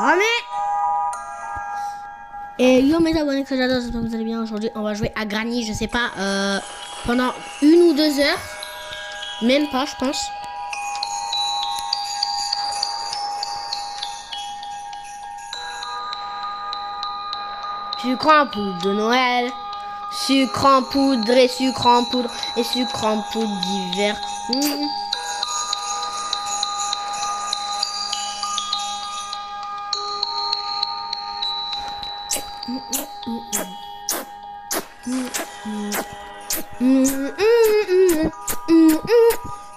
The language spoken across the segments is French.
Oh mais... Et yo mes abonnés que j'adore, j'espère que vous allez bien. Aujourd'hui on va jouer à Granny, je sais pas, pendant 1 ou 2 heures. Même pas je pense. Sucre en poudre de Noël. Sucre en poudre et sucre en poudre et sucre en poudre d'hiver.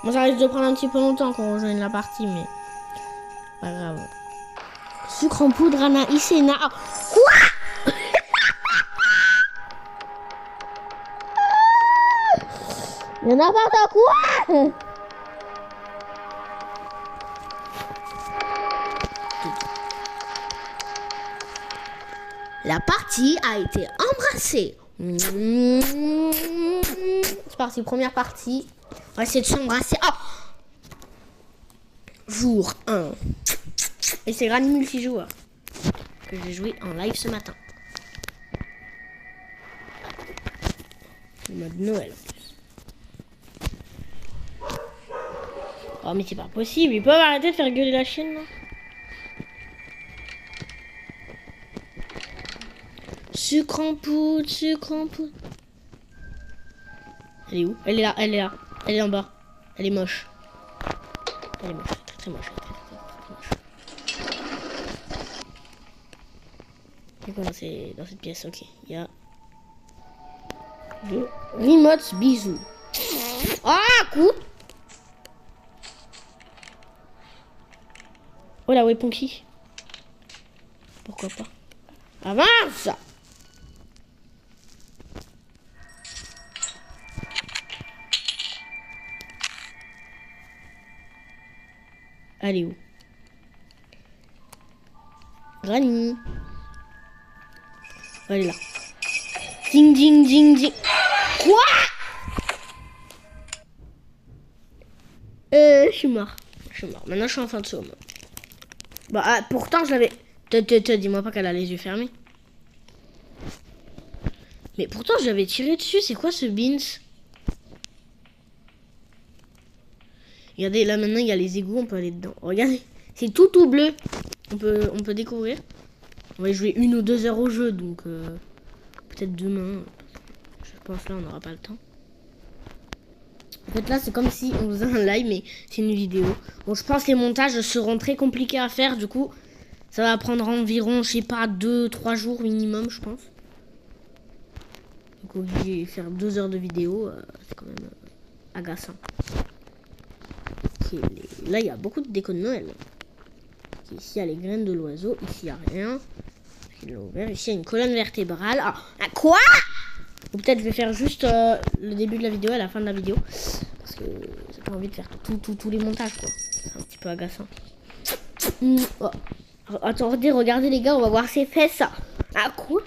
Bon, ça risque de prendre un petit peu longtemps qu'on rejoigne la partie, mais pas grave. Sucre en poudre, Anaïs et Na. Quoi? Il y en a n'importe quoi. La partie a été embrassée. C'est parti, première partie. On va essayer de s'embrasser. Oh, jour 1. Et c'est Granny multijoueur que j'ai joué en live ce matin. Le mode Noël en plus. Oh mais c'est pas possible, ils peuvent arrêter de faire gueuler la chienne là. Sucre en poudre, sucre en poudre. Elle est où? Elle est là, elle est là. Elle est en bas. Elle est moche. Elle est moche, très très moche. Très moche. C'est quoi dans cette pièce? Ok, il y a le remote bisous. Ah, coup. Oh la Weponky. Pourquoi pas? Avance. Elle est où? Granny. Elle est là. Ding ding ding ding. Quoi? Je suis mort. Maintenant je suis en fin de saut. Bah pourtant je l'avais... Dis-moi pas qu'elle a les yeux fermés. Mais pourtant j'avais tiré dessus. C'est quoi ce beans? Regardez, là maintenant il y a les égouts, on peut aller dedans. Regardez, c'est tout bleu. On peut découvrir. On va jouer 1 ou 2 heures au jeu, donc peut-être demain. Je pense là on n'aura pas le temps. En fait là c'est comme si on faisait un live, mais c'est une vidéo. Bon, je pense que les montages seront très compliqués à faire, du coup ça va prendre environ, je sais pas, 2-3 jours minimum, je pense. Donc obligé de faire 2 heures de vidéo, c'est quand même agaçant. Là, il y a beaucoup de déco de Noël. Ici, il y a les graines de l'oiseau. Ici, il n'y a rien. Ici, il y a une colonne vertébrale. Ah, quoi? Ou peut-être je vais faire juste le début de la vidéo et la fin de la vidéo. Parce que j'ai pas envie de faire tous les montages, quoi. C'est un petit peu agaçant. Oh. Attendez, regardez les gars, on va voir ses fesses. Ah, quoi?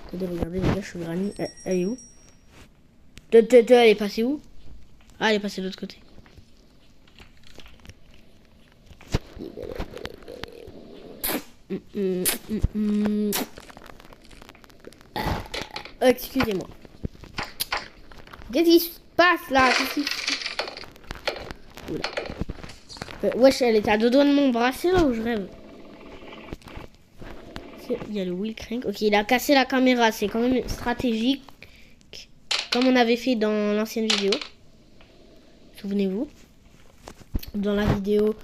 Attendez, regardez les gars, je suis Granny. Elle est où? Elle est passée où? Ah, elle est passée de l'autre côté. Excusez-moi. Qu'est-ce qui se passe là? Wesh, elle est à 2 doigts de m'embrasser là ou je rêve? Il y a le wheel crank. Ok, il a cassé la caméra. C'est quand même stratégique. Comme on avait fait dans l'ancienne vidéo. Souvenez-vous. Dans la vidéo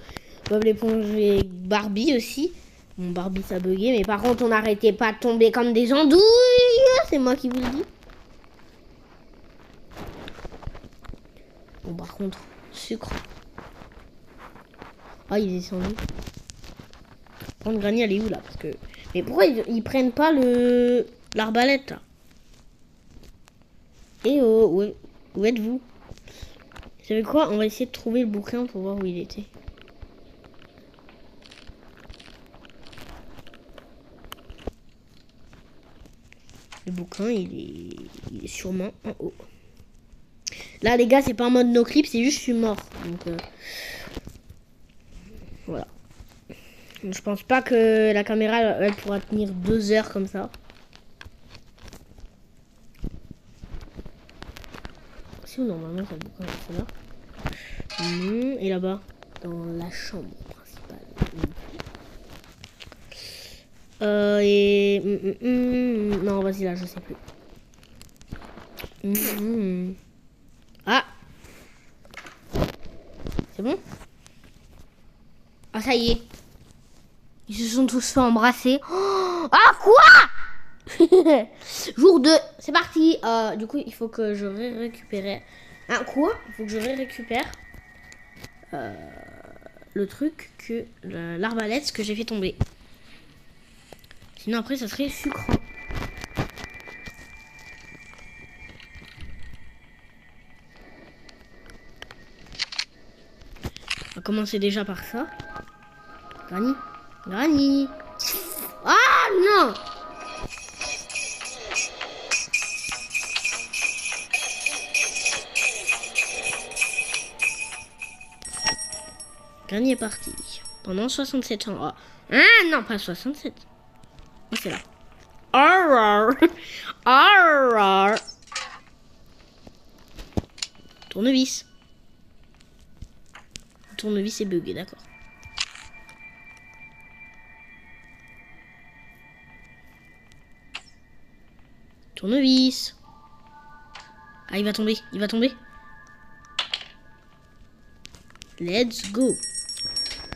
Bob l'éponge et Barbie aussi. Bon, Barbie ça bugué, mais par contre on n'arrêtait pas de tomber comme des andouilles. C'est moi qui vous le dis. Bon, par contre, sucre. Ah, il est descendu. Par contre, Granny elle est où là? Parce que... Mais pourquoi ils prennent pas l'arbalète là? Eh oh, où êtes-vous? Vous savez quoi? On va essayer de trouver le bouquin pour voir où il était. Le bouquin, il est sûrement en haut. Là, les gars, c'est pas en mode no clip, c'est juste je suis mort. Donc, Voilà. Je pense pas que la caméra, elle pourra tenir 2 heures comme ça. Si, normalement, ça bouge comme ça. Et là-bas, dans la chambre principale. Non, vas-y, là, je sais plus. Ah! C'est bon? Ah, ça y est. Ils se sont tous fait embrasser. Oh, ah, quoi? Jour 2, c'est parti. Du coup, il faut que je récupère. Ah, quoi? Il faut que je récupère le truc que l'arbalète que j'ai fait tomber. Sinon, après, ça serait sucrant. On va commencer déjà par ça. Granny. Granny. Ah non! Granny est parti. Pendant 67 ans. Ah, non, pas 67. Oh, c'est là. Arrrr. Arrrr. Tournevis. Le tournevis est bugué, d'accord. Tournevis. Ah, il va tomber, il va tomber. Let's go.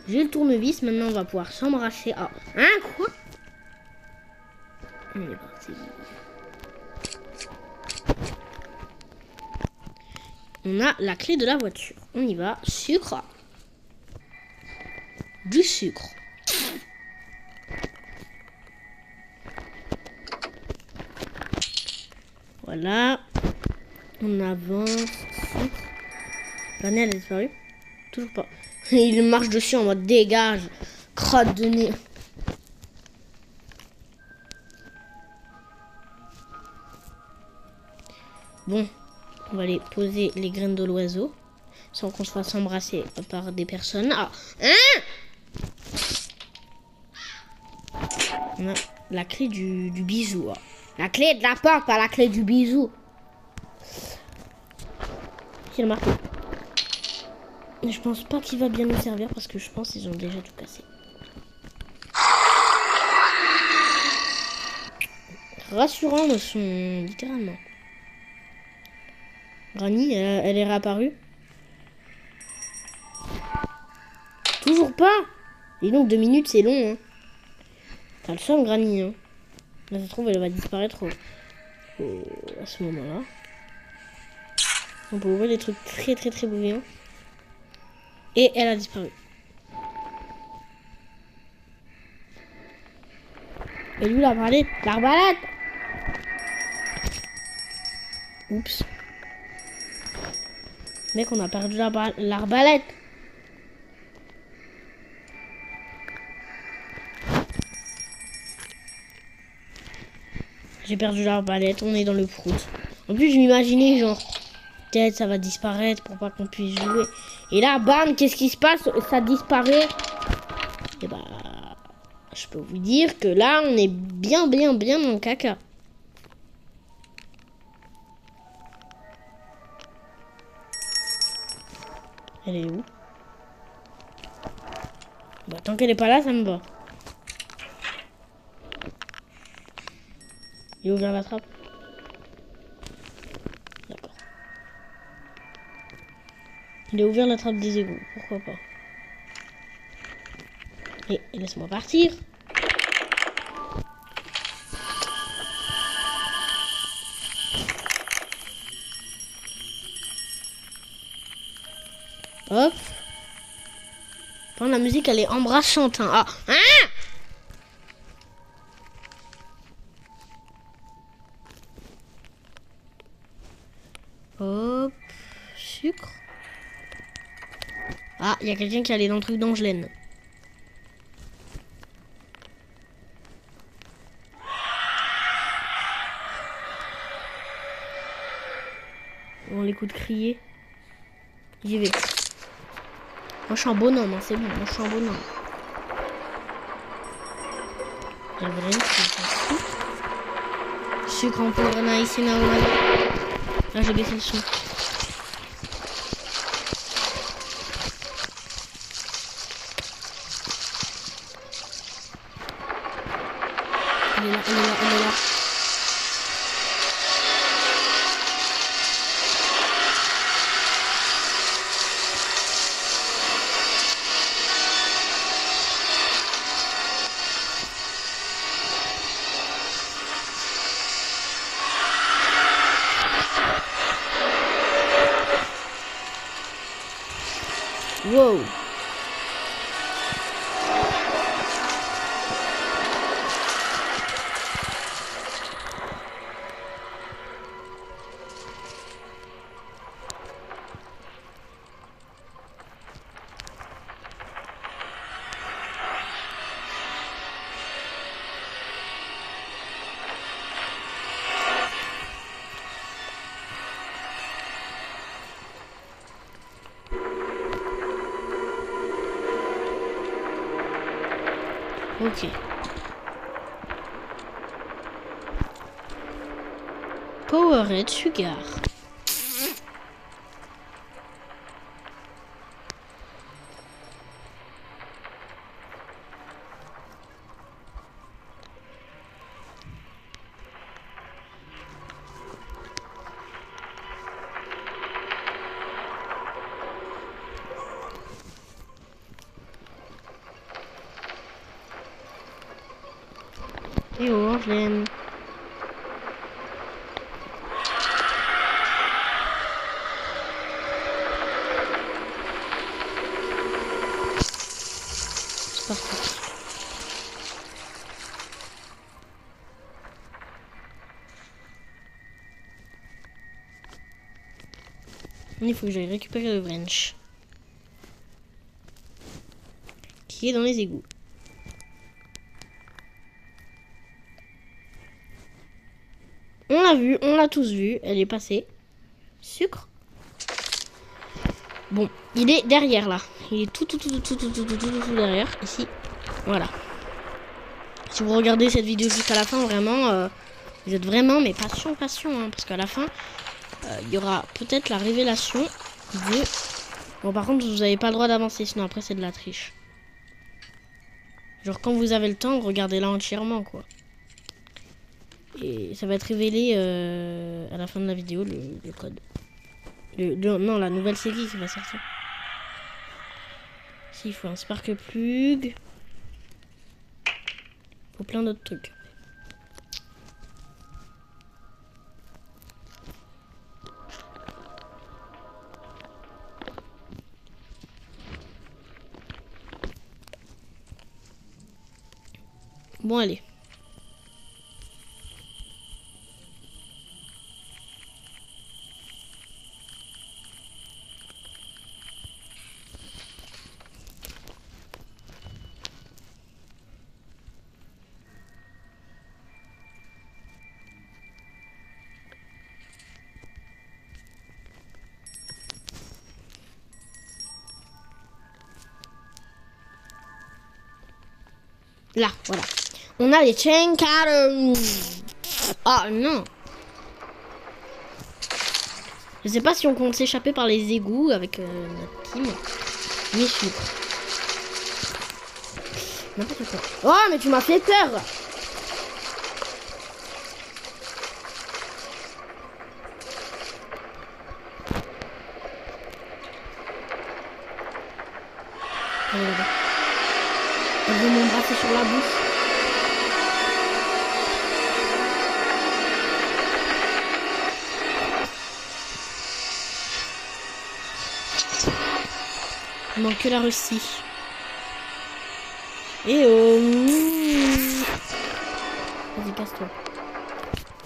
J'ai le tournevis, maintenant on va pouvoir s'embrasser. Ah, hein, quoi? On est parti. On a la clé de la voiture. On y va. Sucre. Du sucre. Voilà. On avance. Sucre. L'année, elle a disparu. Toujours pas. Il marche dessus en mode dégage. Crotte de nez. Bon. On va aller poser les graines de l'oiseau. Sans qu'on se fasse embrasser par des personnes. Ah. Hein? On a la clé du bisou. Ah. La clé de la porte, pas la clé du bisou. C'est le marqué. Je pense pas qu'il va bien nous servir parce que je pense qu'ils ont déjà tout cassé. Rassurant le son, littéralement. Granny, elle est réapparue. Toujours pas. Et donc 2 minutes c'est long. Hein. T'as le son, Granny. Hein. Là, ça se trouve, elle va disparaître à ce moment-là. On peut ouvrir des trucs très très très bruyants. Et elle a disparu. Et lui, l'arbalète. L'arbalète. Oups. Mec, on a perdu l'arbalète. J'ai perdu l'arbalète, on est dans le prout. En plus, je m'imaginais genre, peut-être ça va disparaître pour pas qu'on puisse jouer. Et là, bam, qu'est-ce qui se passe? Ça disparaît. Et bah, je peux vous dire que là, on est bien dans le caca. Elle est où? Bah, tant qu'elle est pas là, ça me va. Il a ouvert la trappe. D'accord. Il a ouvert la trappe des égouts. Pourquoi pas? Et laisse-moi partir. Hop. Enfin, la musique, elle est embrassante. Hein. Ah. Hein? Hop. Sucre. Ah, il y a quelqu'un qui allait dans le truc d'Angelaine. On l'écoute crier. J'y vais. Moi je suis un bonhomme, hein, c'est bon, moi je suis un bonhomme. J'avais rien dit. Sucre en poudre, naïs, normal. Là j'ai baissé le son. Elle est là, elle est là, elle est là. Wow. Ok. Powerade Sugar. Et oh, je l'aime. C'est parti. Il faut que j'aille récupérer le wrench. Qui est dans les égouts. On l'a vu, on l'a tous vu. Elle est passée. Sucre. Bon, il est derrière là. Il est tout derrière. Ici. Voilà. Si vous regardez cette vidéo jusqu'à la fin, vraiment, vous êtes vraiment, mais passion, hein, parce qu'à la fin, il y aura peut-être la révélation de... Bon, par contre, vous n'avez pas le droit d'avancer, sinon après, c'est de la triche. Genre, quand vous avez le temps, regardez-la entièrement, quoi. Et ça va être révélé à la fin de la vidéo, le code. Non, la nouvelle série qui va sortir. Si, il faut un spark plug. Il faut plein d'autres trucs. Bon, allez. Là, voilà. On a les chain cutters. Ah non. Je sais pas si on compte s'échapper par les égouts avec notre team. Mais sûr. N'importe quoi. Oh, mais tu m'as fait peur. Allez, là-bas. Elle veut m'embrasser sur la bouche. Il manque que la Russie. Et oh. Vas-y, casse-toi.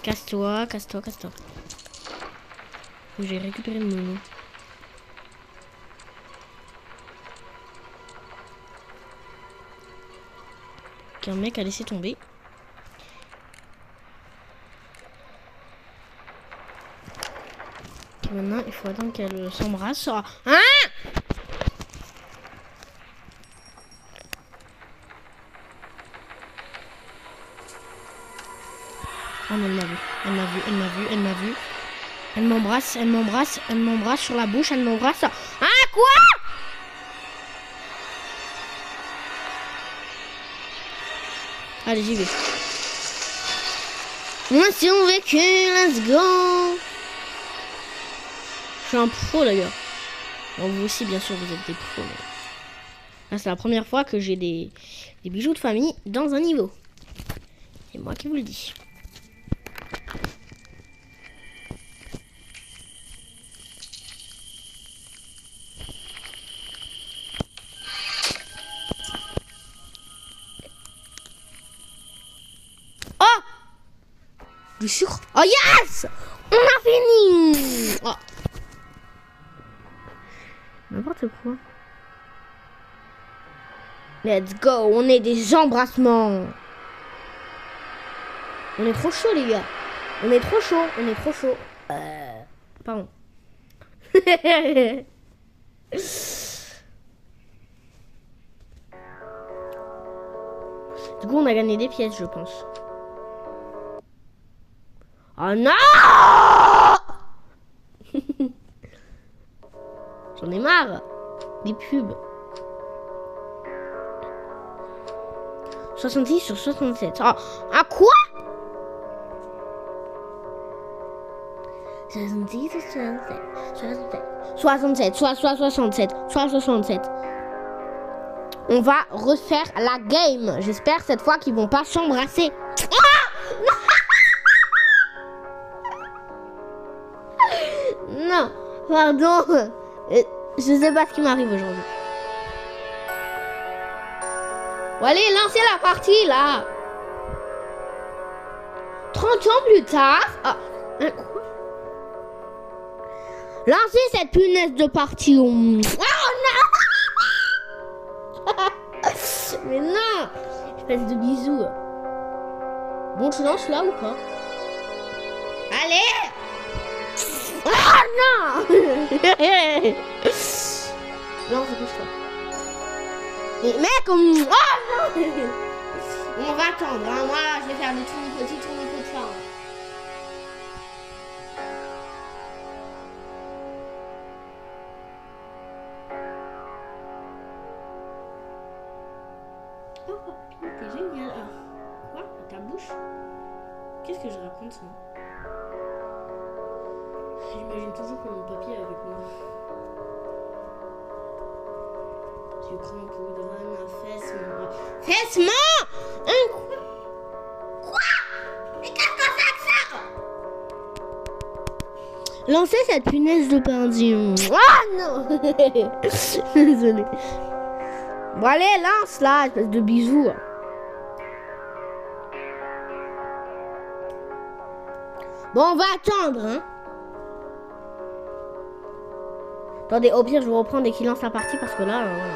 Casse-toi, casse-toi, casse-toi. J'ai récupéré le mono. Qu'un mec a laissé tomber. Et maintenant, il faut attendre qu'elle s'embrasse. Hein? Oh non, elle m'a vu. Elle m'a vu, elle m'a vu, elle m'a vu. Elle m'embrasse, elle m'embrasse, elle m'embrasse sur la bouche, elle m'embrasse. Ah, quoi? Allez, j'y vais. Mission vécue, let's go. Je suis un pro, les gars. Bon, vous aussi, bien sûr, vous êtes des pros. Mais... là, c'est la première fois que j'ai des bijoux de famille dans un niveau. C'est moi qui vous le dis. Oh! Du sucre. Oh yes! On a fini! Oh. N'importe quoi. Let's go, on est des embrassements. On est trop chaud, les gars. On est trop chaud, on est trop chaud. Pardon. Du coup, on a gagné des pièces, je pense. Oh non! J'en ai marre. Des pubs. 66 sur 67. Oh, à quoi? 66 sur 67. 67. 67. On va refaire la game. J'espère cette fois qu'ils vont pas s'embrasser. Non, pardon. Je sais pas ce qui m'arrive aujourd'hui. Bon, allez, lancez la partie, là. 30 ans plus tard... ah, hein, quoi? Lancez cette punaise de partie. Oh non. Mais non. Espèce de bisous. Bon, tu lances là ou pas? Allez. Oh non. Non, c'est plus ça. Mais mec, oh non. On va attendre, hein. Moi, je vais faire le tour petit ça. Oh, t'es génial. Quoi? Ta bouche? Qu'est-ce que je raconte, ça? J'imagine toujours comme mon papier avec moi. Du grand poudre, ma fesse-moi. Quoi? Mais qu'est-ce que c'est que ça? Lancez cette punaise de pardon. Ah non. Désolée. Bon allez, lance là, espèce de bisous. Bon, on va attendre, hein. Attendez, au pire, je vous reprends dès qu'il lance la partie parce que là, voilà.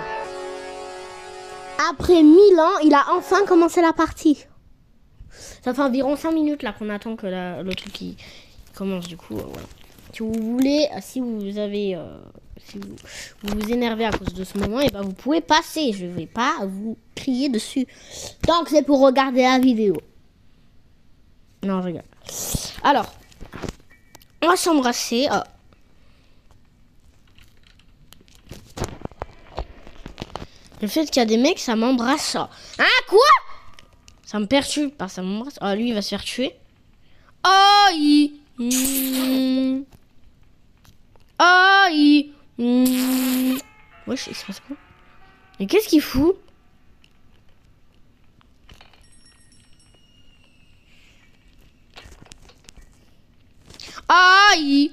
Après 1000 ans, il a enfin commencé la partie. Ça fait environ 5 minutes là qu'on attend que le truc qui commence, du coup, voilà. Si vous voulez, si vous avez, si vous vous énervez à cause de ce moment, et ben vous pouvez passer. Je vais pas vous crier dessus. Tant que c'est pour regarder la vidéo. Non, je rigole. Alors, on va s'embrasser. Le fait qu'il y a des mecs, ça m'embrasse. Hein, quoi? Ça me perturbe. Pas ça m'embrasse. Ah, lui, il va se faire tuer. Aïe. Aïe. Wesh, il se passe quoi? Mais qu'est-ce qu'il fout? Aïe.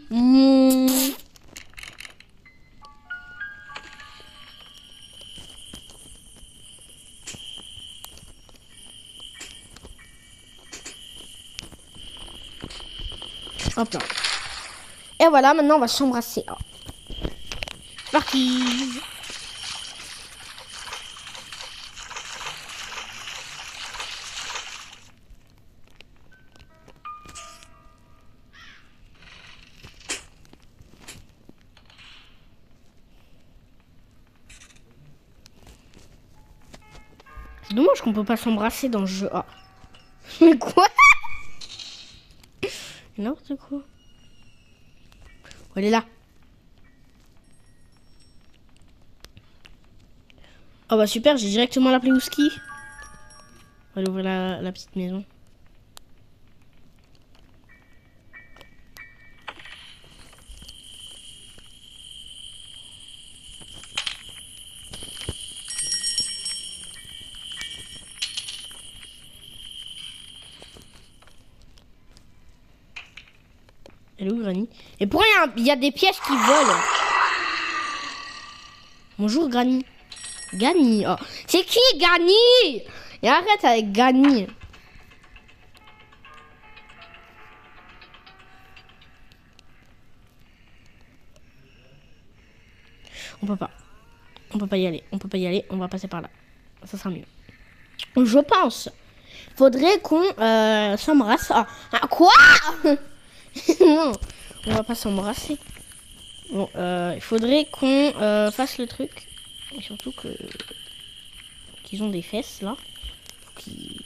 Hop là. Et voilà, maintenant on va s'embrasser. C'est parti. C'est dommage qu'on peut pas s'embrasser dans le jeu. Ah. Mais quoi? N'importe quoi. Oh, elle est là. Oh bah super, j'ai directement l'appelé Wooski. On va aller ouvrir la petite maison. Elle est où, Granny? Et pourquoi il y a des pièges qui volent? Bonjour, Granny. Granny. Oh. C'est qui, Granny? Et arrête avec Granny. On peut pas. On peut pas y aller. On peut pas y aller. On va passer par là. Ça sera mieux. Je pense. Faudrait qu'on s'embrasse. Ah, quoi? Non. On va pas s'embrasser. Bon, il faudrait qu'on fasse le truc. Et surtout qu'ils ont des fesses là. Faut qu'ils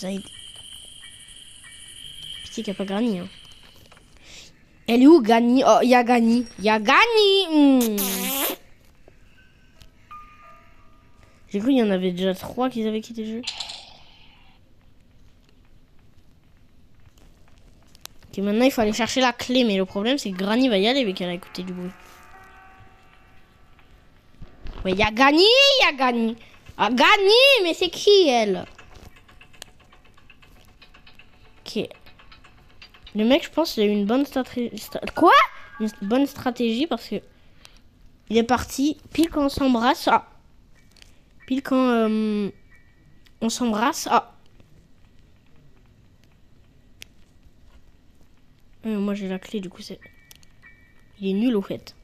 aillent. Pitié qu'il n'y a pas Granny. Hein. Elle est où, Granny? Oh, il y a Granny. Il y a Granny. J'ai cru qu'il y en avait déjà 3 qui avaient quitté le jeu. Ok, maintenant il faut aller chercher la clé. Mais le problème c'est que Granny va y aller vu qu'elle a écouté du bruit. Ouais, il y a Granny, il y a Granny. Ah, Granny, mais c'est qui elle? Ok. Le mec, je pense, il a eu une bonne stratégie. Quoi? Une bonne stratégie parce que il est parti pile quand on s'embrasse. Ah. Pile quand on s'embrasse. Ah. Moi j'ai la clé, du coup c'est. Il est nul au fait.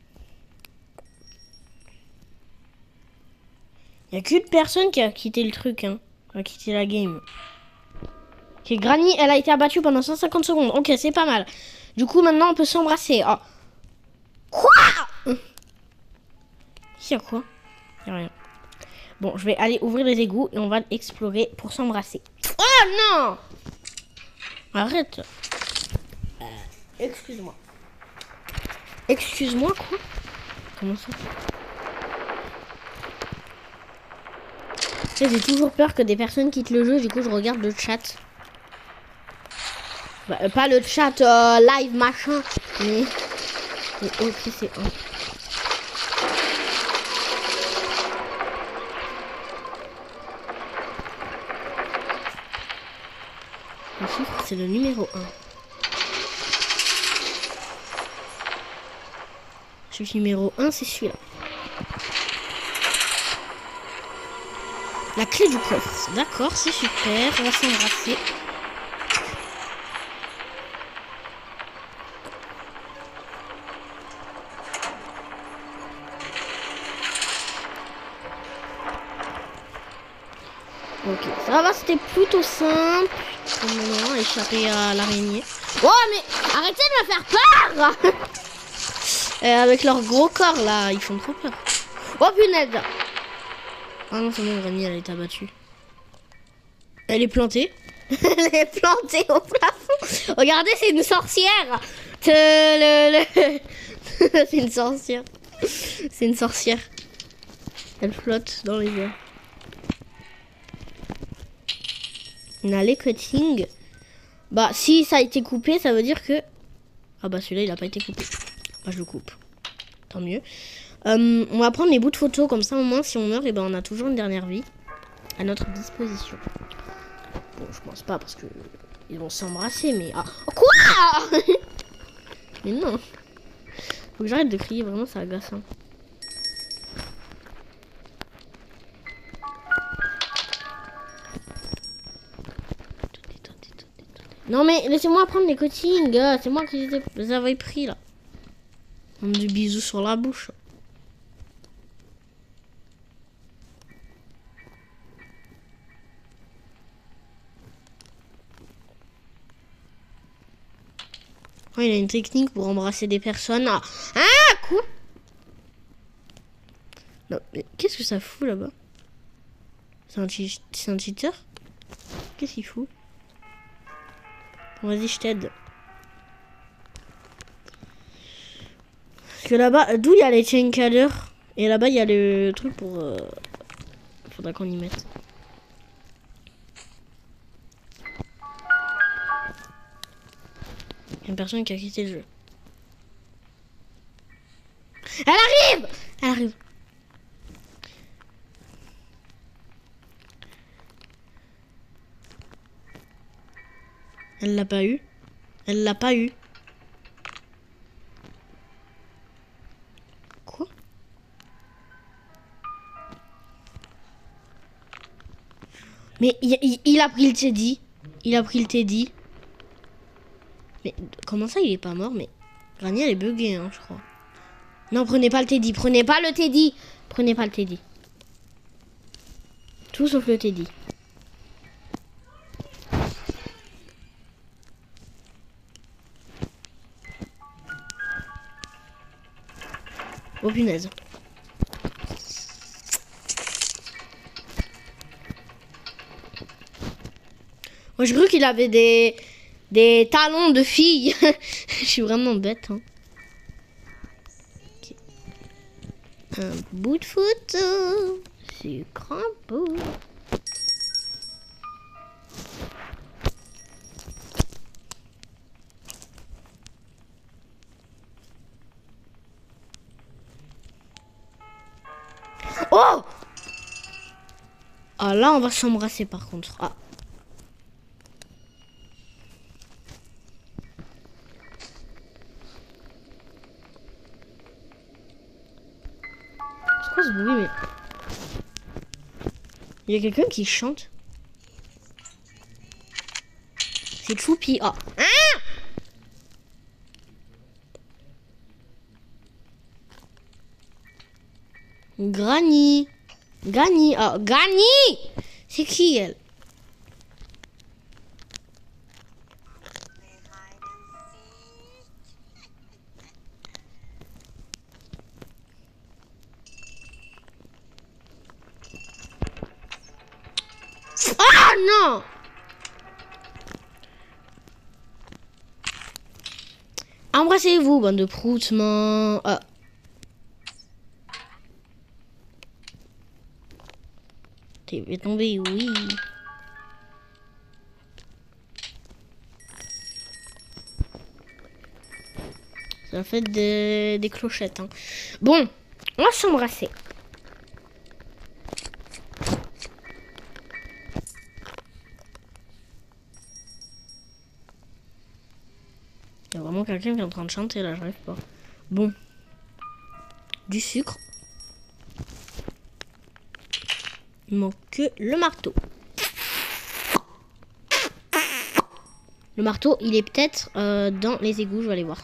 Il n'y a qu'une personne qui a quitté le truc, hein. Qui a quitté la game. Ok, Granny, elle a été abattue pendant 150 secondes. Ok, c'est pas mal. Du coup, maintenant, on peut s'embrasser. Oh. Quoi? Il y a quoi? Il n'y a rien. Bon, je vais aller ouvrir les égouts et on va explorer pour s'embrasser. Oh non! Arrête. Excuse-moi. Excuse-moi, quoi? Comment ça? J'ai toujours peur que des personnes quittent le jeu, du coup je regarde le chat. Bah, pas le chat live machin, mais ok c'est un. Le chiffre c'est le numéro 1. Chiffre numéro 1 c'est celui-là. La clé du coffre. D'accord, c'est super. On va s'embrasser. Ok, ça va, c'était plutôt simple. Pour le moment, échapper à l'araignée. Oh, mais arrêtez de me faire peur. Avec leur gros corps, là, ils font trop peur. Oh, punaise. Ah non, c'est bon, Granny, elle a été abattue. Elle est plantée. Elle est plantée au plafond. Regardez, c'est une sorcière. C'est une sorcière. C'est une sorcière. Elle flotte dans les airs. Nalet cutting. Bah, si ça a été coupé, ça veut dire que... Ah bah, celui-là, il a pas été coupé. Bah, je le coupe. Tant mieux. On va prendre les bouts de photos. Comme ça, au moins, si on meurt, et ben, on a toujours une dernière vie à notre disposition. Bon, je pense pas parce que ils vont s'embrasser, mais... Ah. Quoi? Mais non. Faut que j'arrête de crier, vraiment, c'est agaçant. Non mais laissez-moi prendre les coachings, c'est moi qui les avais pris là. Du bisou sur la bouche. Oh, il a une technique pour embrasser des personnes. Ah, quoi? Non, mais qu'est-ce que ça fout là-bas? C'est un cheater? Qu'est-ce qu'il fout? Vas-y, je t'aide. Parce que là-bas, d'où il y a les chain caders. Et là-bas, il y a le truc pour... faudra qu'on y mette. Il y a une personne qui a quitté le jeu. Elle arrive! Elle arrive. Elle l'a pas eu. Elle l'a pas eu. Quoi? Mais il a pris le Teddy. Il a pris le Teddy. Mais comment ça, il est pas mort? Mais Granny, elle est buggée, hein, je crois. Non, prenez pas le Teddy. Prenez pas le Teddy. Prenez pas le Teddy. Tout sauf le Teddy. Oh punaise. Moi, je crois qu'il avait des talons de fille. Je suis vraiment bête. Hein. Okay. Un bout de photo. C'est crapaud. Oh! Ah là, on va s'embrasser par contre. Ah. C'est quoi ce bruit, mais... Il y a quelqu'un qui chante. C'est Choupi. Ah. Ah! Granny. Granny. Ah, Granny! C'est qui elle? Ah non! Embrassez-vous, bande de proutements. Ah. T'es tombé, oui. Ça fait des clochettes. Hein. Bon, on va s'embrasser. Il y a vraiment quelqu'un qui est en train de chanter là, j'arrive pas. Bon. Du sucre. Il manque que le marteau. Le marteau, il est peut-être dans les égouts, je vais aller voir.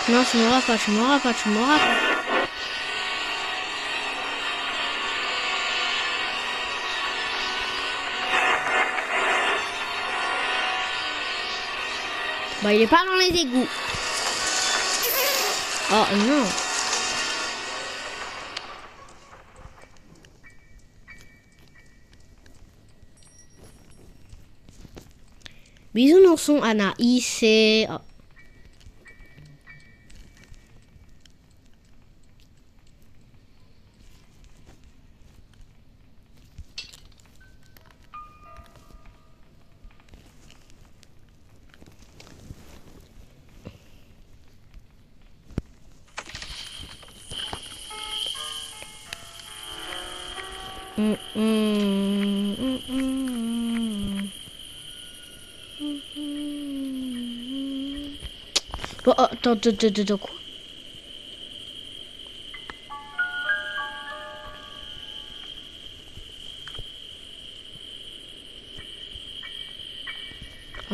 Non, tu m'auras pas, tu m'auras pas, tu m'auras pas. Bah, il est pas dans les égouts. Oh non. Bisounours Anaïs et... Oh. Bon, oh, attends, quoi?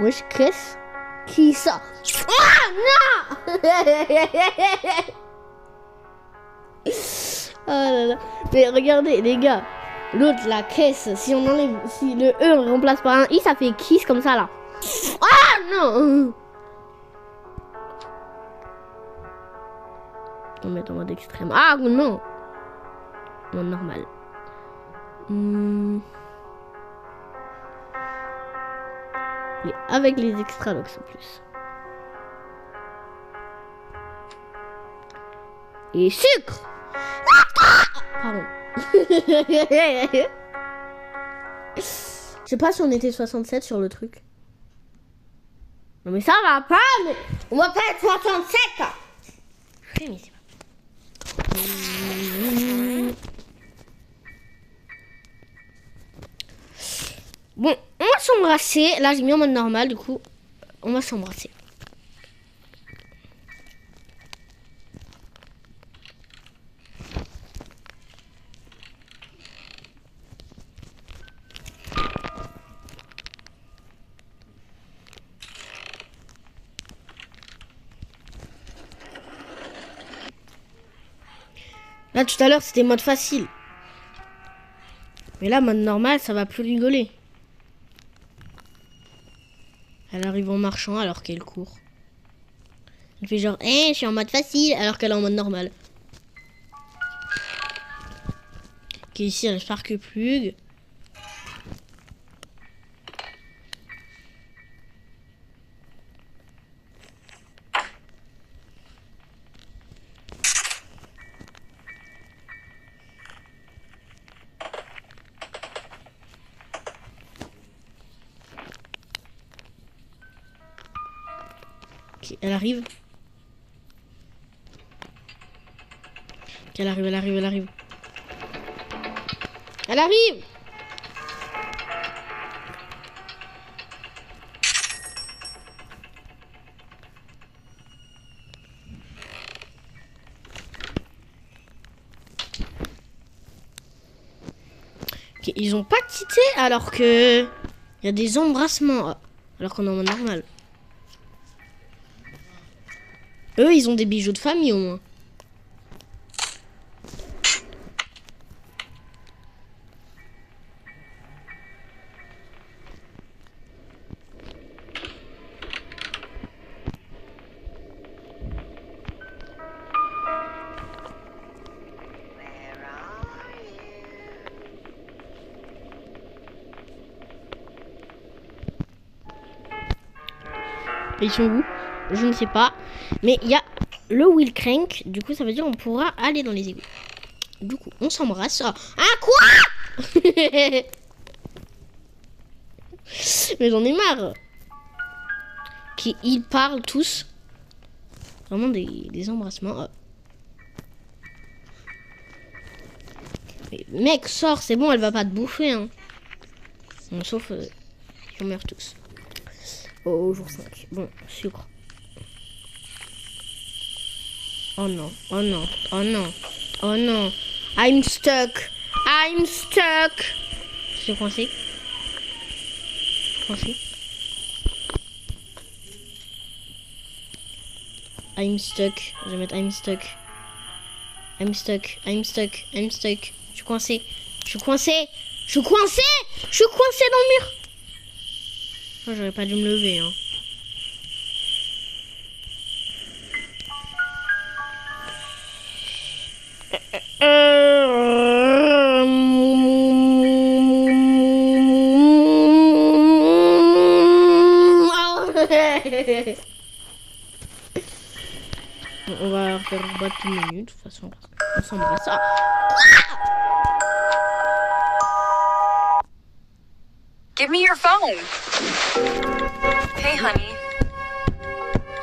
Wesh, qu'est-ce qui ça? Ah non. Oh là là. Mais regardez les gars, l'autre la caisse, si on enlève, si le E on le remplace par un I, ça fait kiss comme ça là. Ah non. On met en mode extrême. Ah non. En mode normal. Et avec les extra locks en plus. Et sucre. Pardon. Je sais pas si on était 67 sur le truc. Non mais ça va pas, mais on va pas être 67. Mais c'est pas. Bon, on va s'embrasser. Là, j'ai mis en mode normal, du coup, on va s'embrasser. Là, tout à l'heure, c'était mode facile. Mais là, mode normal, ça va plus rigoler. Elle arrive en marchant alors qu'elle court. Elle fait genre, je suis en mode facile alors qu'elle est en mode normal. Ok, ici, elle Spark Plug. Ok, elle arrive. Ok, elle arrive. Elle arrive! Ok, ils ont pas quitté alors que il y a des embrassements alors qu'on est en mode normal. Eux, ils ont des bijoux de famille au moins. Ils sont où? Je ne sais pas. Mais il y a le wheel crank. Du coup, ça veut dire qu'on pourra aller dans les égouts. Du coup, on s'embrasse. Ah, quoi? Mais j'en ai marre. Ils parlent tous. Vraiment des embrassements. Mais mec, sors, c'est bon, elle va pas te bouffer. Hein. Bon, sauf on meurt tous. Au jour 5. Bon, sucre. Oh non, oh non, oh non, oh non. I'm stuck. I'm stuck. Je suis coincé. I'm stuck. Je vais mettre I'm stuck. I'm stuck. I'm stuck. I'm stuck. Je suis coincé. Je suis coincé. Je suis coincé. Je suis coincé dans le mur. Oh, j'aurais pas dû me lever. Hein. On va faire une boîte de minutes de toute façon. On s'embrasse. Ah. Give me your phone. Hey, honey.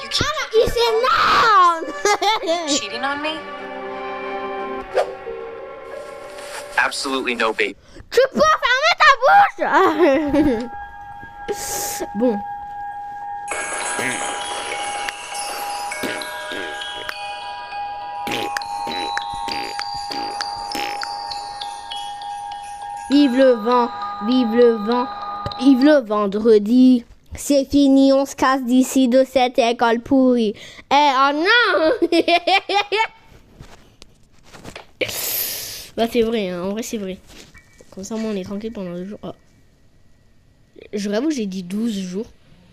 You keep Il s'énerve. cheating on me? Absolutely no, babe. Tu peux fermer ta bouche. Bon. Vive le vent, vive le vent, vive le vendredi. C'est fini, on se casse d'ici de cette école pourrie. Oh non. Bah c'est vrai, hein. En vrai c'est vrai. Comme ça, moi, on est tranquille pendant 2 jours. Oh. Je rêve, j'ai dit 12 jours.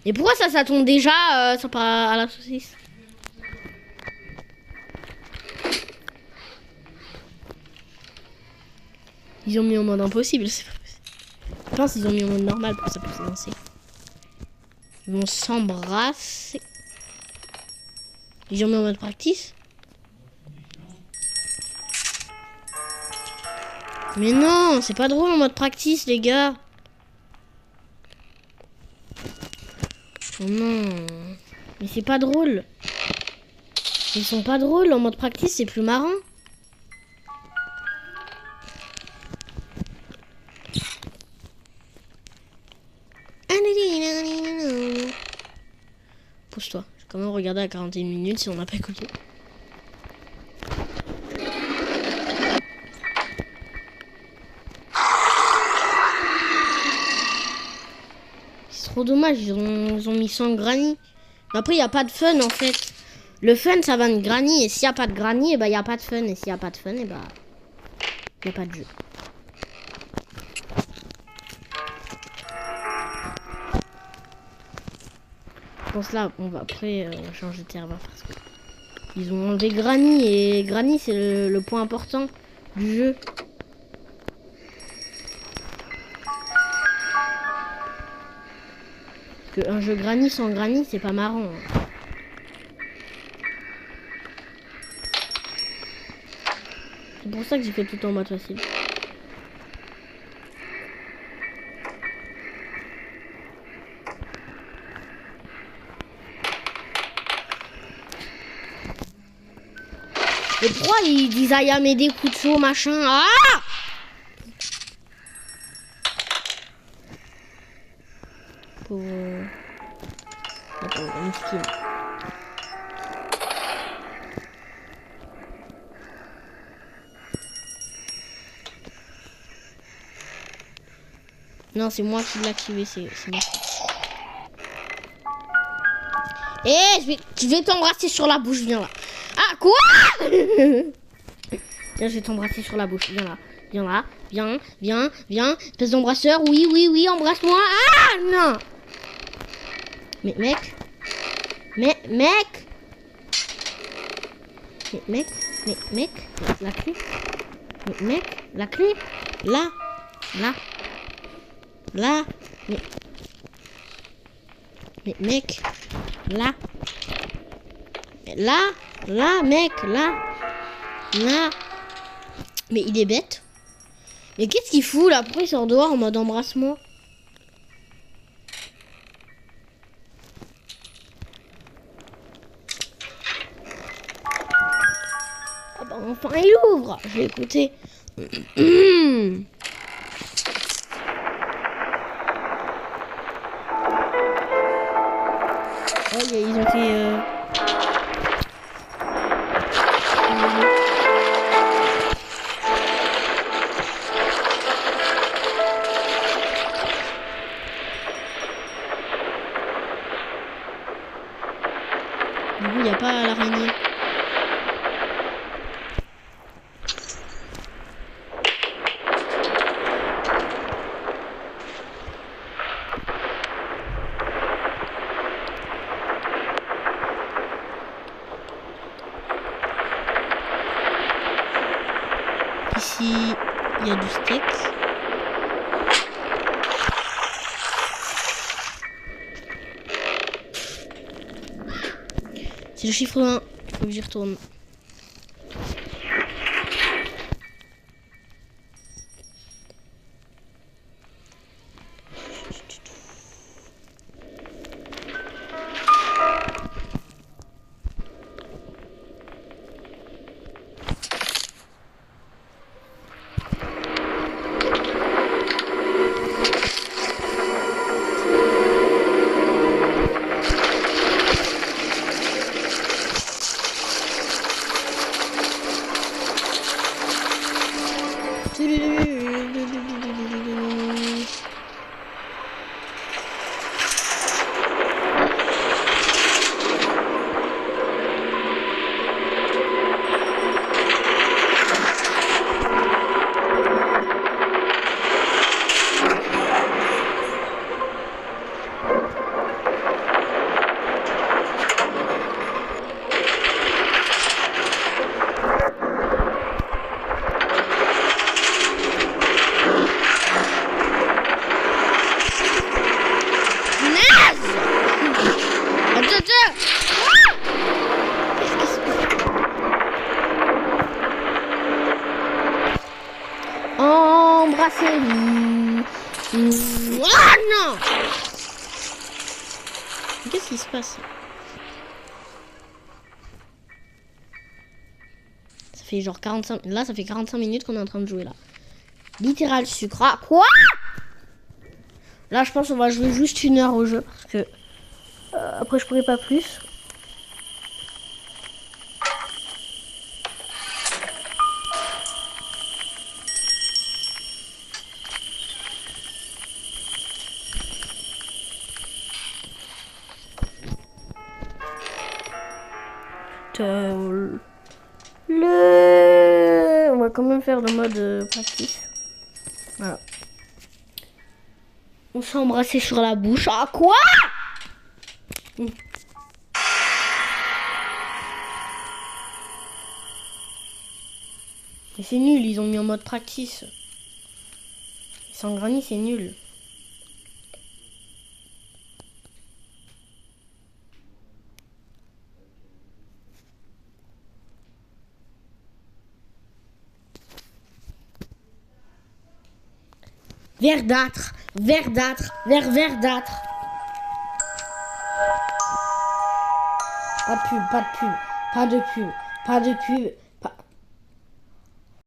Et pourquoi ça tombe déjà ça part à la saucisse? Ils ont mis en mode impossible, c'est pas possible. Je pense qu'ils ont mis en mode normal pour que ça puisse lancer. Ils vont s'embrasser. Ils ont mis en mode practice. Mais non, c'est pas drôle en mode practice, les gars. Oh non. Mais c'est pas drôle. Ils sont pas drôles. En mode practice, c'est plus marrant. Pousse-toi. Je vais quand même regarder à 41 minutes si on n'a pas écouté. C'est trop dommage, ils ont mis sans granny. Après, il n'y a pas de fun en fait. Le fun, ça va de granny. Et s'il n'y a pas de granny, il n'y a pas de fun. Et s'il n'y a pas de fun, il n'y a pas de jeu. Je pense là, on va après changer de serveur parce que ils ont enlevé granny. Et granny, c'est le point important du jeu. Un jeu granny sans granny, c'est pas marrant. C'est pour ça que j'ai fait tout en mode facile. Et pourquoi ils disent à Yam des coups de chaud, machin? Ah! Pour attends, une skin. Non, c'est moi qui l'ai activé, c'est moi. Je vais t'embrasser sur la bouche, viens là. Ah, quoi? Tiens, je vais t'embrasser sur la bouche, viens là. Viens là, viens, espèce d'embrasseur, oui, embrasse-moi. Ah, non. Mais mec, la clé. Mais mec, la clé. Là. Mais mec, là. Mec, là. Mais il est bête. Mais qu'est-ce qu'il fout là? Pourquoi il sort dehors en mode embrasse-moi? Ah bah enfin il ouvre. Je vais écouter. Oh, ils ont fait du coup, il n'y a pas l'araignée. Ici, il y a du steak. C'est le chiffre 1. Faut que j'y retourne. passer. Ah non! Qu'est-ce qui se passe? Ça fait genre 45... Là, ça fait 45 minutes qu'on est en train de jouer, là. Littéral sucre. Ah, quoi? Là, je pense qu'on va jouer juste 1 heure au jeu. Parce que... après, je pourrais pas plus. On va quand même faire le mode practice. Voilà. On s'est embrassé sur la bouche. Ah quoi? Mais c'est nul, ils ont mis en mode practice. Sans granny, c'est nul. Verdâtre, verdâtre, verdâtre. Pas de pub, pas de pub, pas de pub, pas de pub.